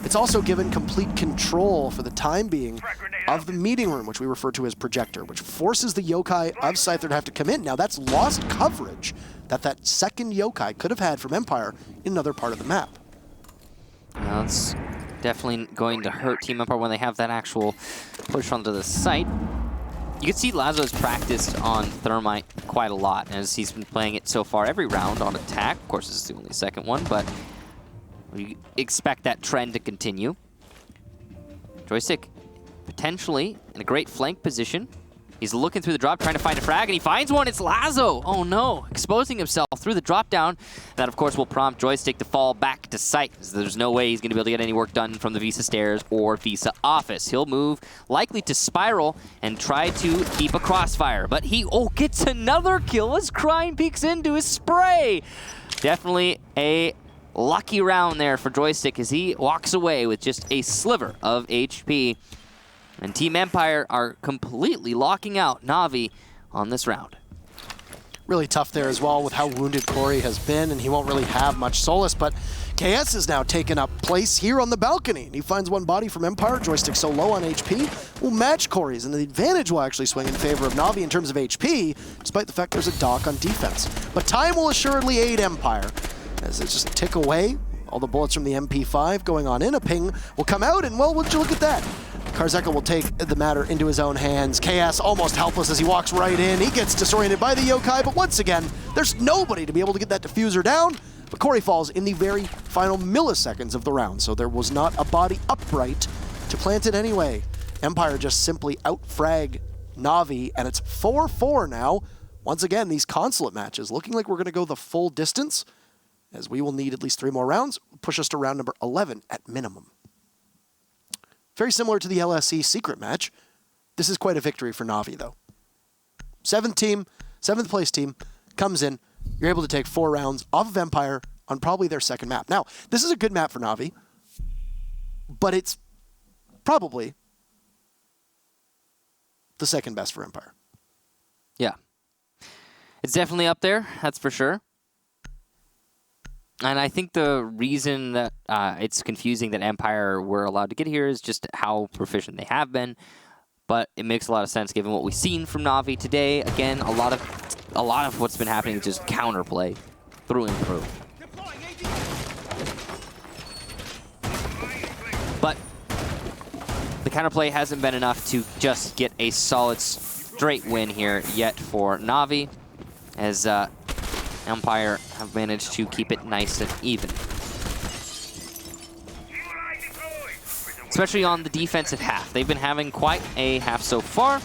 It's also given complete control for the time being of the meeting room, which we refer to as projector, which forces the yokai of Scyther to have to come in. Now that's lost coverage that second yokai could have had from Empire in another part of the map. Well, it's definitely going to hurt Team Empire when they have that actual push onto the site. You can see Lazo's practiced on Thermite quite a lot, as he's been playing it so far every round on attack. Of course, this is the only second one, but we expect that trend to continue. Joystick potentially in a great flank position. He's looking through the drop, trying to find a frag, and he finds one. It's Lazo. Oh no, exposing himself through the drop down. That, of course, will prompt Joystick to fall back to site. There's no way he's going to be able to get any work done from the Visa stairs or Visa office. He'll move likely to spiral and try to keep a crossfire. But he gets another kill as Crime peeks into his spray. Definitely a lucky round there for Joystick as he walks away with just a sliver of HP. And Team Empire are completely locking out Na'Vi on this round. Really tough there as well with how wounded Corey has been, and he won't really have much solace, but KS is now taking up place here on the balcony, and he finds one body from Empire. Joystick so low on HP will match Corey's, and the advantage will actually swing in favor of Na'Vi in terms of HP, despite the fact there's a dock on defense. But time will assuredly aid Empire, as they just tick away. All the bullets from the MP5 going on in. A ping will come out, and well, would you look at that? Karzeka will take the matter into his own hands. KS almost helpless as he walks right in. He gets disoriented by the yokai, but once again, there's nobody to be able to get that diffuser down. But Corey falls in the very final milliseconds of the round, so there was not a body upright to plant it anyway. Empire just simply out-frag Na'Vi, and it's 4-4 now. Once again, these Consulate matches looking like we're going to go the full distance, as we will need at least 3 more rounds, push us to round number 11 at minimum. Very similar to the LSE secret match. This is quite a victory for Na'Vi, though. 7th place team, comes in. You're able to take 4 rounds off of Empire on probably their second map. Now, this is a good map for Na'Vi, but it's probably the second best for Empire. Yeah. It's definitely up there, that's for sure. And I think the reason that it's confusing that Empire were allowed to get here is just how proficient they have been. But it makes a lot of sense given what we've seen from Na'Vi today. Again, a lot of what's been happening is just counterplay through and through. But the counterplay hasn't been enough to just get a solid straight win here yet for Na'Vi, as Empire have managed to keep it nice and even. Especially on the defensive half. They've been having quite a half so far.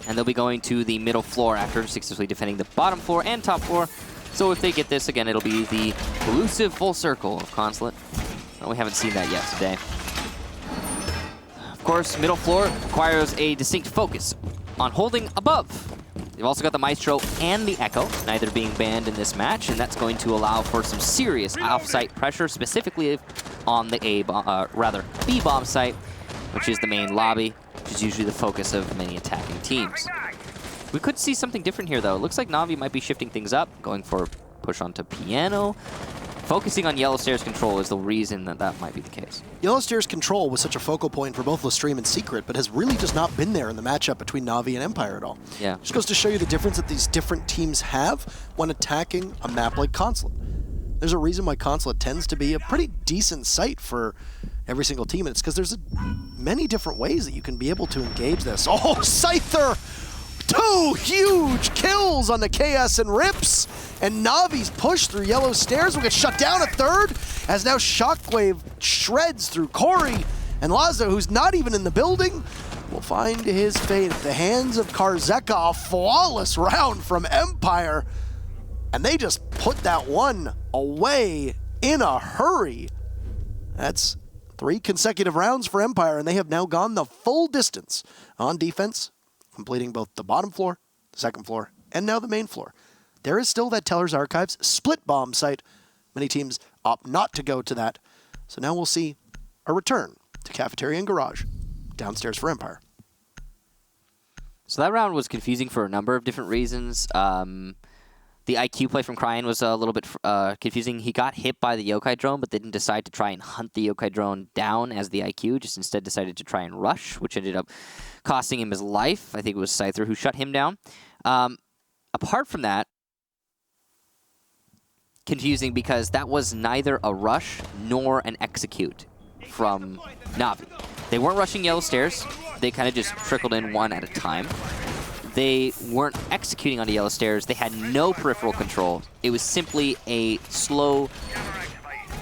And they'll be going to the middle floor after successfully defending the bottom floor and top floor. So if they get this, again, it'll be the elusive full circle of Consulate. Well, we haven't seen that yet today. Of course, middle floor requires a distinct focus on holding above You've also got the Maestro and the Echo, neither being banned in this match, and that's going to allow for some serious off-site pressure, specifically on the B-bomb site, which is the main lobby, which is usually the focus of many attacking teams. We could see something different here, though. It looks like Na'Vi might be shifting things up, going for push onto Piano. Focusing on Yellow Stairs control is the reason that that might be the case. Yellow Stairs control was such a focal point for both Lestream and Secret, but has really just not been there in the matchup between Na'Vi and Empire at all. Yeah. Just goes to show you the difference that these different teams have when attacking a map like Consulate. There's a reason why Consulate tends to be a pretty decent site for every single team, and it's because there's many different ways that you can be able to engage this. Oh, Scyther! 2 huge kills on the KS and Rips, and Navi's push through Yellow Stairs will get shut down a third, as now Shockwave shreds through Corey, and Lazo, who's not even in the building, will find his fate at the hands of Karzeka. A flawless round from Empire, and they just put that one away in a hurry. That's 3 consecutive rounds for Empire, and they have now gone the full distance on defense, completing both the bottom floor, the second floor, and now the main floor. There is still that Teller's Archives split bomb site. Many teams opt not to go to that. So now we'll see a return to Cafeteria and Garage downstairs for Empire. So that round was confusing for a number of different reasons. The IQ play from Cryan was a little bit confusing. He got hit by the Yokai drone, but didn't decide to try and hunt the Yokai drone down as the IQ, just instead decided to try and rush, which ended up costing him his life. I think it was Scyther who shut him down. Apart from that, confusing because that was neither a rush nor an execute from Na'Vi. They weren't rushing Yellow Stairs. They kind of just trickled in one at a time. They weren't executing on the Yellow Stairs. They had no peripheral control. It was simply a slow,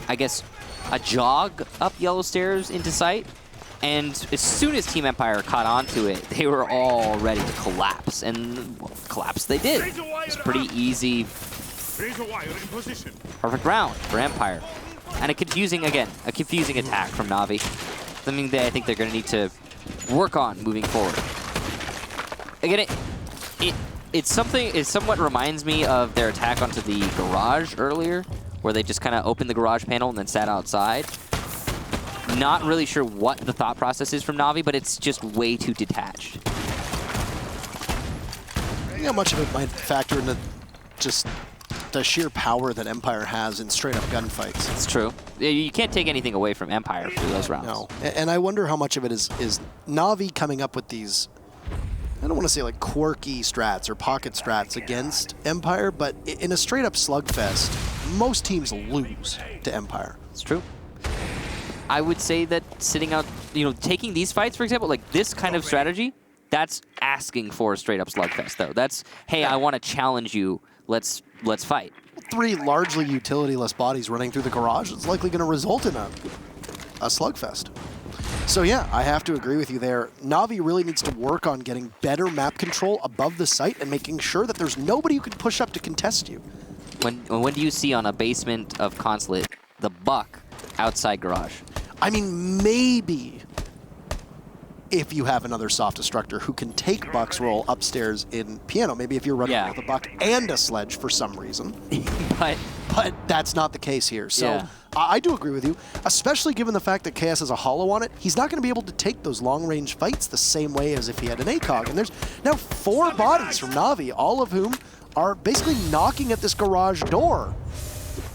I guess, a jog up Yellow Stairs into sight. And as soon as Team Empire caught onto it, they were all ready to collapse. And well, collapse they did. It's pretty easy, perfect round for Empire. And a confusing attack from Na'Vi. Something that I think they're going to need to work on moving forward. Again, it somewhat reminds me of their attack onto the garage earlier, where they just kind of opened the garage panel and then sat outside. Not really sure what the thought process is from Na'Vi, but it's just way too detached. I think how much of it might factor into just the sheer power that Empire has in straight-up gunfights. It's true. You can't take anything away from Empire through those rounds. No, and I wonder how much of it is Na'Vi coming up with these, I don't want to say like quirky strats or pocket strats against Empire, but in a straight-up slugfest, most teams lose to Empire. It's true. I would say that sitting out, taking these fights, for example, like this kind of strategy, that's asking for a straight-up slugfest, though. That's, hey, I want to challenge you. Let's fight. 3 largely utility-less bodies running through the garage is likely going to result in a slugfest. So yeah, I have to agree with you there. Na'Vi really needs to work on getting better map control above the site and making sure that there's nobody who can push up to contest you. When do you see on a basement of Consulate the Buck outside garage? I mean, maybe if you have another soft destructor who can take Buck's role upstairs in Piano. Maybe if you're running with a Buck and a Sledge for some reason. but that's not the case here. So I do agree with you, especially given the fact that KS has a hollow on it. He's not going to be able to take those long-range fights the same way as if he had an ACOG. And there's now 4 bodies from Na'Vi, all of whom are basically knocking at this garage door.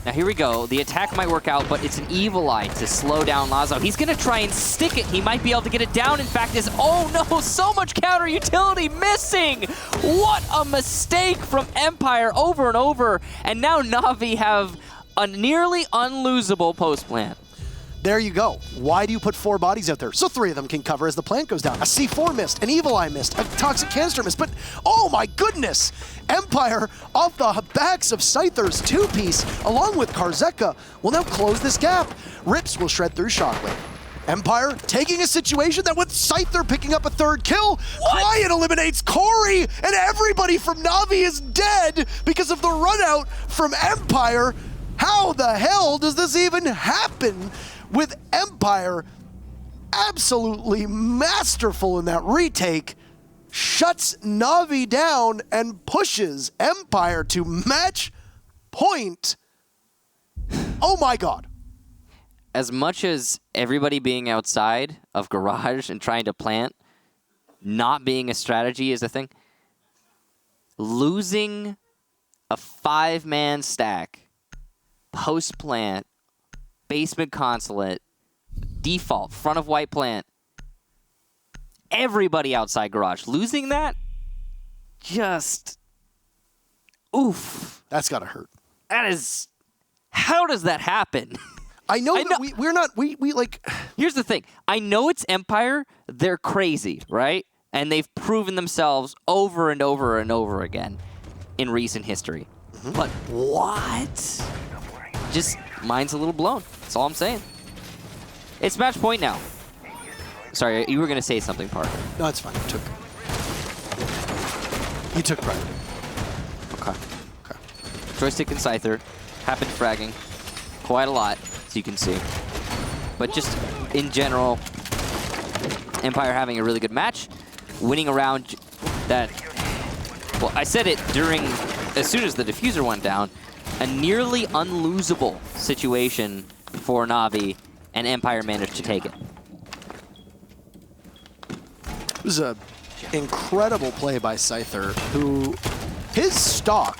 Now here we go. The attack might work out, but it's an Evil Eye to slow down Lazo. He's going to try and stick it. He might be able to get it down. In fact, oh no, so much counter utility missing. What a mistake from Empire over and over. And now Na'Vi have a nearly unlosable post plant. There you go. Why do you put 4 bodies out there? So 3 of them can cover as the plant goes down. A C4 missed, an Evil Eye missed, a Toxic Canister missed, but oh my goodness! Empire, off the backs of Scyther's 2-piece, along with Karzeka, will now close this gap. Rips will shred through Shockwave. Empire taking a situation that with Scyther picking up a 3rd kill, Cryan eliminates Corey, and everybody from Na'Vi is dead because of the run out from Empire. How the hell does this even happen? With Empire absolutely masterful in that retake, shuts Na'Vi down and pushes Empire to match point. Oh my god. As much as everybody being outside of garage and trying to plant, not being a strategy is a thing, losing a 5-man stack, post-plant, basement consulate, default, front of white plant, everybody outside garage, losing that, just, oof. That's gotta hurt. That is, how does that happen? I know that we're not, we like... Here's the thing. I know it's Empire. They're crazy, right? And they've proven themselves over and over and over again in recent history. Mm-hmm. But what? Just, mine's a little blown. That's all I'm saying. It's match point now. Sorry, you were going to say something, Parker. No, it's fine. You took priority. Okay. Joystick and Scyther have been fragging quite a lot, as you can see. But just in general, Empire having a really good match, winning around that. Well, I said it as soon as the diffuser went down, a nearly unlosable situation for Na'Vi, and Empire managed to take it. It was an incredible play by Scyther, who his stock.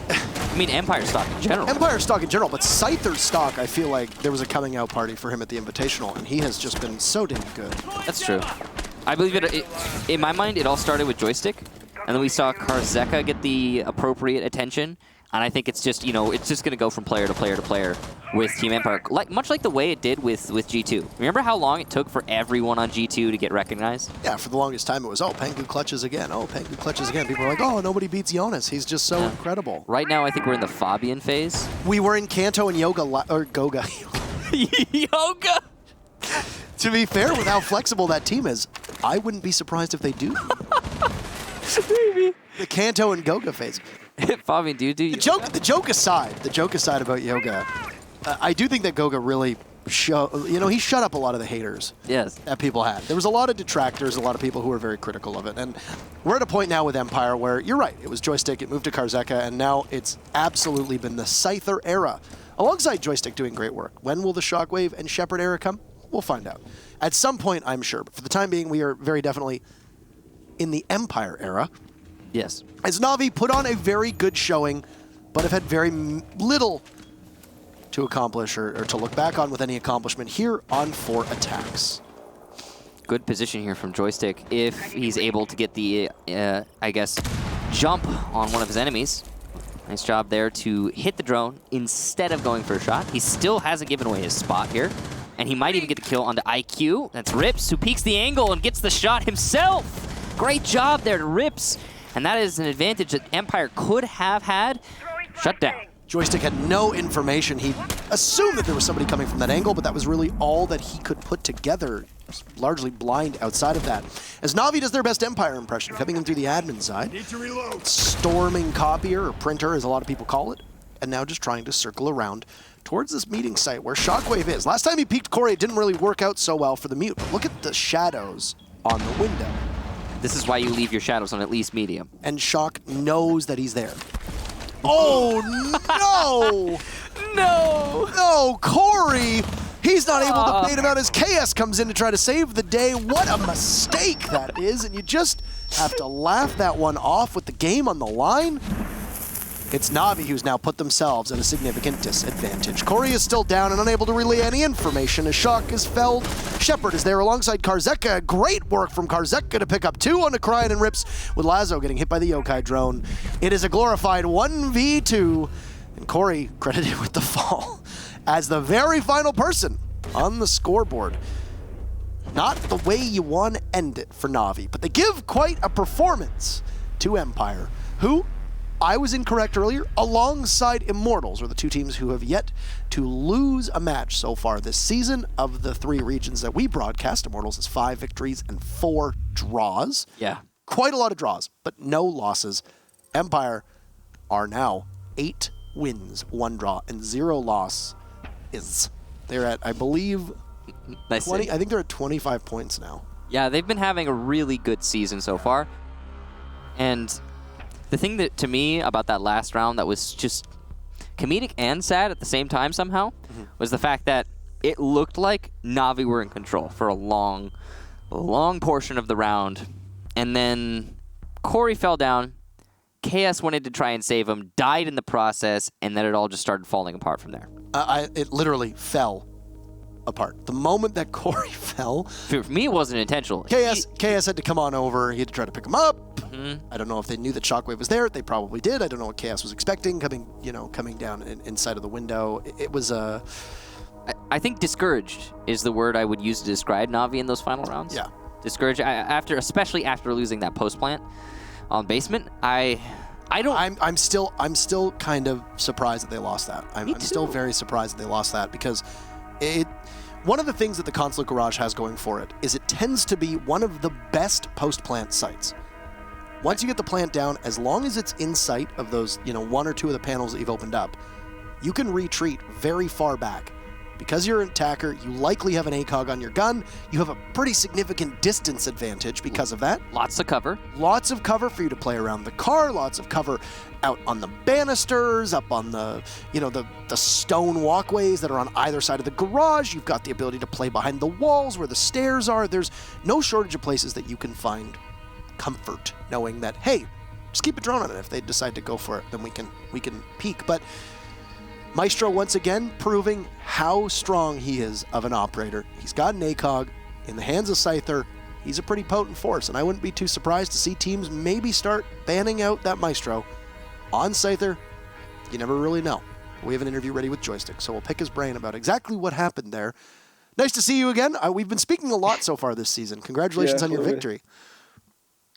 I mean, Empire stock in general. Empire stock in general, but Scyther's stock, I feel like there was a coming out party for him at the Invitational, and he has just been so damn good. That's true. I believe in my mind, it all started with Joystick, and then we saw Karzeka get the appropriate attention, and I think it's just, it's just going to go from player to player to player with Team Empire, much like the way it did with G2. Remember how long it took for everyone on G2 to get recognized? Yeah, for the longest time it was, oh, Pengu clutches again. Oh, Pengu clutches again. People were like, oh, nobody beats Jonas. He's just so incredible. Right now, I think we're in the Fabian phase. We were in Kanto and Goga. Yoga! To be fair, with how flexible that team is, I wouldn't be surprised if they do. Maybe. The Kanto and Goga phase. Fabian, do you do the joke aside about Yoga, I do think that Goga really he shut up a lot of the haters that people had. There was a lot of detractors, a lot of people who were very critical of it. And we're at a point now with Empire where, you're right, it was Joystick, it moved to Karzeka, and now it's absolutely been the Scyther era, alongside Joystick doing great work. When will the Shockwave and Shepard era come? We'll find out. At some point, I'm sure. But for the time being, we are very definitely in the Empire era. Yes. As Na'Vi put on a very good showing, but have had very little to accomplish or to look back on with any accomplishment here on 4 attacks. Good position here from Joystick if he's able to get the, I guess, jump on one of his enemies. Nice job there to hit the drone instead of going for a shot. He still hasn't given away his spot here. And he might even get the kill onto IQ. That's Rips, who peeks the angle and gets the shot himself. Great job there to Rips. And that is an advantage that Empire could have had. Shut down. Joystick had no information. He assumed that there was somebody coming from that angle, but that was really all that he could put together. Largely blind outside of that. As Na'Vi does their best Empire impression, coming in through the admin side. Storming copier, or printer, as a lot of people call it. And now just trying to circle around towards this meeting site where Shockwave is. Last time he peeked Corey, it didn't really work out so well for the mute. But look at the shadows on the window. This is why you leave your shadows on at least medium. And Shock knows that he's there. Oh, no! No, Corey! He's not able to bait him out as KS comes in to try to save the day. What a mistake that is, and you just have to laugh that one off with the game on the line. It's Na'Vi who's now put themselves at a significant disadvantage. Corey is still down and unable to relay any information as Shock is felled. Shepard is there alongside Karzeka. Great work from Karzeka to pick up 2 on the Cryon and Rips, with Lazo getting hit by the Yokai drone. It is a glorified 1v2, and Corey credited with the fall as the very final person on the scoreboard. Not the way you want to end it for Na'Vi, but they give quite a performance to Empire, who, I was incorrect earlier, alongside Immortals are the 2 teams who have yet to lose a match so far this season. Of the 3 regions that we broadcast, Immortals has 5 victories and 4 draws. Yeah. Quite a lot of draws, but no losses. Empire are now 8 wins, 1 draw, and 0 losses. They're at, I believe, Nice 20. I think they're at 25 points now. Yeah, they've been having a really good season so far. And the thing that, to me, about that last round that was just comedic and sad at the same time somehow was the fact that it looked like Na'Vi were in control for a long portion of the round. And then Corey fell down. KS wanted to try and save him, died in the process, and then it all just started falling apart from there. It literally fell apart. The moment that Corey fell... For me, it wasn't intentional. KS had to come on over. He had to try to pick him up. I don't know if they knew that Shockwave was there. They probably did. I don't know what KS was expecting coming down inside of the window. It was a... I think discouraged is the word I would use to describe Na'Vi in those final rounds. Yeah. Discouraged, especially after losing that post plant on basement. I don't... I'm still kind of surprised that they lost that. I'm still very surprised that they lost that because one of the things that the Consulate Garage has going for it is it tends to be one of the best post-plant sites. Once you get the plant down, as long as it's in sight of those, one or two of the panels that you've opened up, you can retreat very far back. Because you're an attacker, you likely have an ACOG on your gun. You have a pretty significant distance advantage because of that. Lots of cover. Lots of cover for you to play around the car. Lots of cover out on the banisters, up on the stone walkways that are on either side of the garage. You've got the ability to play behind the walls where the stairs are. There's no shortage of places that you can find comfort knowing that, hey, just keep a drone on it. If they decide to go for it, then we can peek. But Maestro, once again, proving how strong he is of an operator. He's got an ACOG. In the hands of Scyther, he's a pretty potent force, and I wouldn't be too surprised to see teams maybe start banning out that Maestro. On Scyther, you never really know. We have an interview ready with Joystick, so we'll pick his brain about exactly what happened there. Nice to see you again. We've been speaking a lot so far this season. Congratulations on your victory.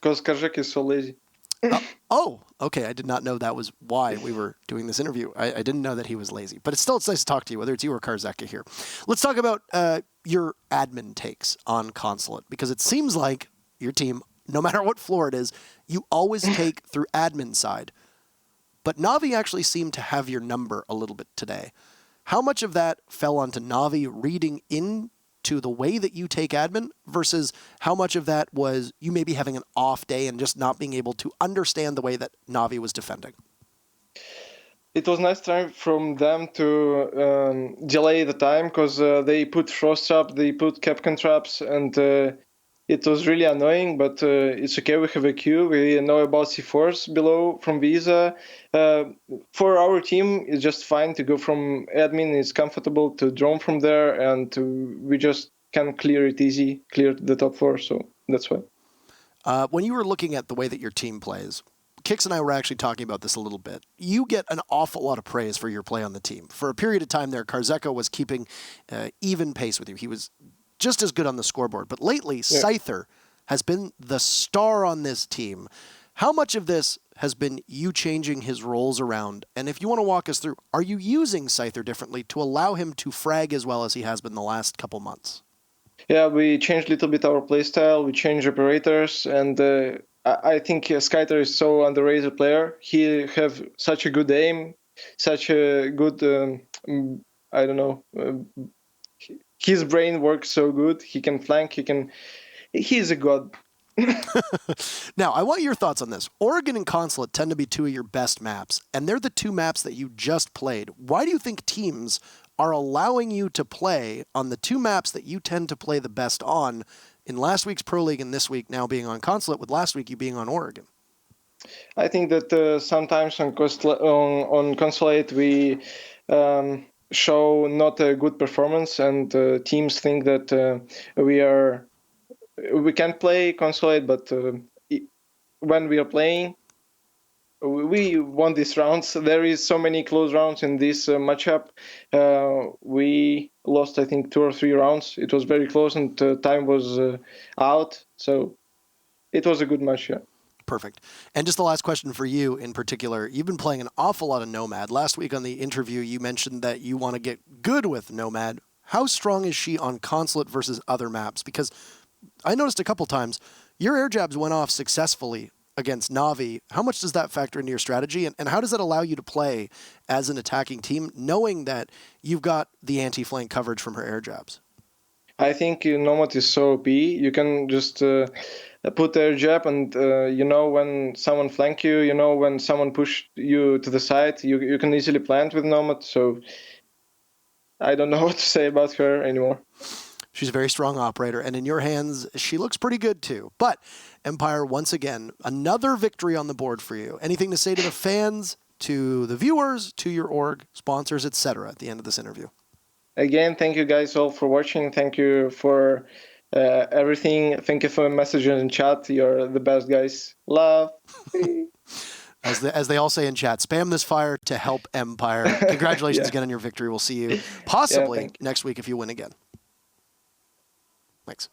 Because Karjak is so lazy. Oh, okay. I did not know that was why we were doing this interview. I didn't know that he was lazy. But it's nice to talk to you, whether it's you or Karzeka here. Let's talk about your admin takes on Consulate, because it seems like your team, no matter what floor it is, you always take through admin side. But Na'Vi actually seemed to have your number a little bit today. How much of that fell onto Na'Vi reading into the way that you take admin versus how much of that was you maybe having an off day and just not being able to understand the way that Na'Vi was defending? It was nice time from them to delay the time because they put frost trap, they put Capcan traps, and it was really annoying, but it's okay. We have a queue. We know about C4s below from Visa. For our team, it's just fine to go from admin. It's comfortable to drone from there, and we just can clear it easy, clear the top floor. So that's why. When you were looking at the way that your team plays, Kix and I were actually talking about this a little bit. You get an awful lot of praise for your play on the team. For a period of time there, Karzeka was keeping even pace with you. He was just as good on the scoreboard. But lately, Scyther has been the star on this team. How much of this has been you changing his roles around? And if you want to walk us through, are you using Scyther differently to allow him to frag as well as he has been the last couple months? Yeah, we changed a little bit our playstyle. We changed operators, and I think Scyther is so underrated player. He have such a good aim, such a good, his brain works so good. He can flank, he's a god. Now, I want your thoughts on this. Oregon and Consulate tend to be two of your best maps, and they're the two maps that you just played. Why do you think teams are allowing you to play on the two maps that you tend to play the best on in last week's Pro League and this week now being on Consulate, with last week you being on Oregon? I think that sometimes on Consulate we show not a good performance, and teams think that we can play Consulate, but when we are playing, we won these rounds. There is so many close rounds in this matchup. We lost, I think, 2 or 3 rounds. It was very close, and time was out. So it was a good match, yeah. Perfect. And just the last question for you in particular. You've been playing an awful lot of Nomad. Last week on the interview, you mentioned that you want to get good with Nomad. How strong is she on Consulate versus other maps? Because I noticed a couple times your air jabs went off successfully against Na'Vi. How much does that factor into your strategy? And how does that allow you to play as an attacking team, knowing that you've got the anti-flank coverage from her air jabs? I think Nomad is so OP. You can just put air jab, and you know when someone flank you, you know when someone push you to the side. You can easily plant with Nomad. So I don't know what to say about her anymore. She's a very strong operator, and in your hands, she looks pretty good too. But Empire, once again, another victory on the board for you. Anything to say to the fans, to the viewers, to your org, sponsors, etc. at the end of this interview? Again, thank you guys all for watching. Thank you for everything. Thank you for the messages in chat. You're the best, guys. Love. As they all say in chat, spam this fire to help Empire. Congratulations again on your victory. We'll see you possibly next week if you win again. Thanks.